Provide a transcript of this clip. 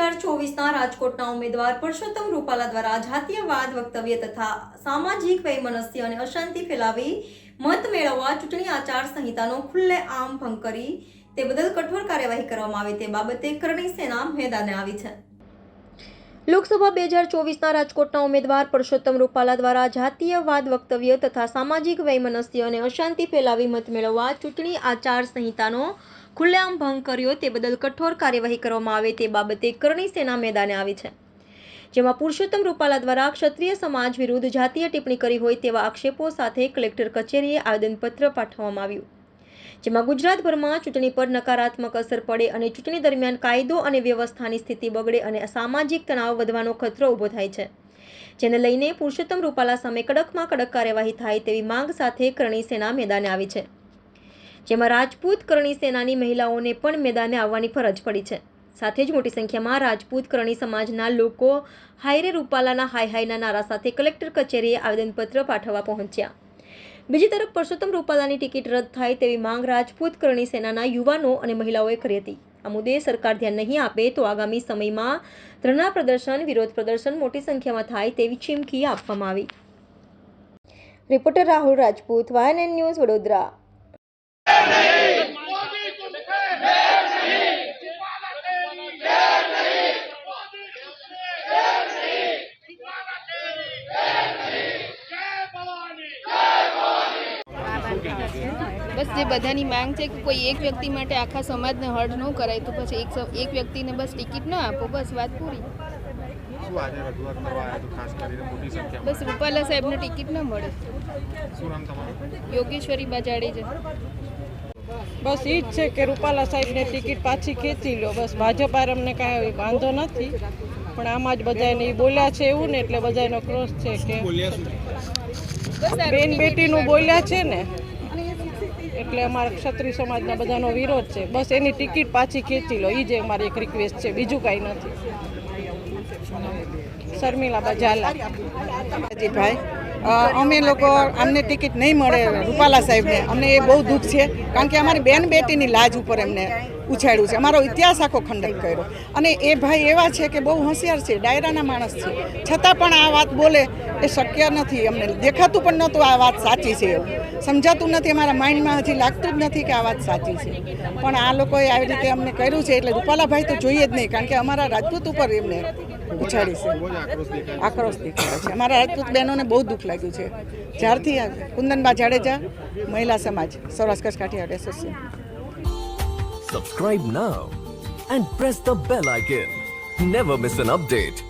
2024ના રાજકોટના ઉમેદવાર પરસોત્તમ રૂપાલા દ્વારા જાતીયવાદ વક્તવ્ય તથા સામાજિક વૈમનસ્ય અને અશાંતિ ફેલાવી મત મેળવવા ચૂંટણી આચાર સંહિતાનો ખુલ્લેઆમ ભંગ કરી તે બદલ કઠોર કાર્યવાહી કરવામાં આવે તે બાબતે કરણી સેના મેદાને આવી છે। લોકસભા 2024ના રાજકોટના ઉમેદવાર પરસોત્તમ રૂપાલા દ્વારા જાતીયવાદ વક્તવ્ય તથા સામાજિક વૈમનસ્ય અને અશાંતિ ફેલાવી મત મેળવવા ચૂંટણી આચાર સંહિતાનો ખુલ્લેઆમ ભંગ કર્યો તે બદલ કઠોર કાર્યવાહી કરવામાં આવે તે બાબતે કરણી સેના મેદાને આવી છે, જેમાં પુરુષોત્તમ રૂપાલા દ્વારા ક્ષત્રિય સમાજ વિરુદ્ધ જાતીય ટિપ્પણી કરી હોય તેવા આક્ષેપો સાથે કલેક્ટર કચેરીએ આવેદનપત્ર પાઠવવામાં આવ્યું, જેમાં ગુજરાતભરમાં ચૂંટણી પર નકારાત્મક અસર પડે અને ચૂંટણી દરમિયાન કાયદો અને વ્યવસ્થાની સ્થિતિ બગડે અને સામાજિક તણાવ વધવાનો ખતરો ઊભો થાય છે, જેને લઈને પુરુષોત્તમ રૂપાલા સામે કડકમાં કડક કાર્યવાહી થાય તેવી માંગ સાથે કરણી સેના મેદાને આવી છે, જેમાં રાજપૂત કરણી સેનાની મહિલાઓને પણ મેદાને આવવાની ફરજ પડી છે। સાથે જ મોટી સંખ્યામાં રાજપૂત કરણી સમાજના લોકો હાયરે રૂપાલાના હાય હાયના નારા સાથે કલેક્ટર કચેરીએ આવેદનપત્ર પાઠવવા પહોંચ્યા। બીજી તરફ પરસોત્તમ રૂપાલાની ટિકિટ રદ થાય તેવી માંગ રાજપૂત કરણી સેનાના યુવાનો અને મહિલાઓએ કરી હતી। આ મુદ્દે સરકાર ધ્યાન નહીં આપે તો આગામી સમયમાં ધરણા પ્રદર્શન, વિરોધ પ્રદર્શન મોટી સંખ્યામાં થાય તેવી ચીમકી આપવામાં આવી। Reporter Rahul Rajput, YNN news, Vadodara. બસ જે બધાની માંગ છે કે કોઈ એક વ્યક્તિ માટે આખા સમાજને હર્ટ ન કરાય તો પછી એક વ્યક્તિને બસ ટિકિટ ન આપો, બસ વાત પૂરી। બસ રૂપાલા સાહેબને ટિકિટ ન મળે। યોગેશ્વરી જાડેજા। બસ એ જ છે કે રૂપાલા સાહેબને ટિકિટ પાછી ખેંચી લો, બસ ભાજપ અમને કાંઈ વાંધો નથી, પણ આમાં જ બધાને બોલ્યા છે એવું ને એટલે બધાનો ક્રોસ છે કે બેન બેટીનું બોલ્યા છે ને એટલે અમારા ક્ષત્રિય સમાજના બધાનો વિરોધ છે, બસ એની ટિકિટ પાછી ખેંચી લો, એ જ અમારી એક રિક્વેસ્ટ છે, બીજું કાંઈ નથી। શર્મિલાબા ઝાલા। ભાઈ અમે લોકો અમને ટિકિટ નહીં મળે રૂપાલા સાહેબને, અમને એ બહુ દુઃખ છે, કારણ કે અમારી બેન બેટીની લાજ ઉપર એમને ઉછાળ્યું છે, અમારો ઇતિહાસ આખો ખંડિત કર્યો, અને એ ભાઈ એવા છે કે બહુ હોશિયાર છે, ડાયરાના માણસ છે, છતાં પણ આ વાત બોલે એ શક્ય નથી, અમને દેખાતું પણ નહોતું આ વાત સાચી છે એવું સમજાતું નથી, અમારા માઇન્ડમાં હજી લાગતું જ નથી કે આ વાત સાચી છે, પણ આ લોકોએ આવી રીતે અમને કર્યું છે એટલે રૂપાલાભાઈ તો જોઈએ જ નહીં, કારણ કે અમારા રાજપૂત ઉપર એમને ઉછાળી છે, આક્રોશ દેખાડે છે, અમારા રાજપૂત બહેનોને બહુ દુઃખ લાગ્યું છે, જ્યારથી કુંદનબા જાડેજા મહિલા સમાજ Saurashtra Kutch Kathiawad association. Subscribe now and press the bell icon. Never miss an update.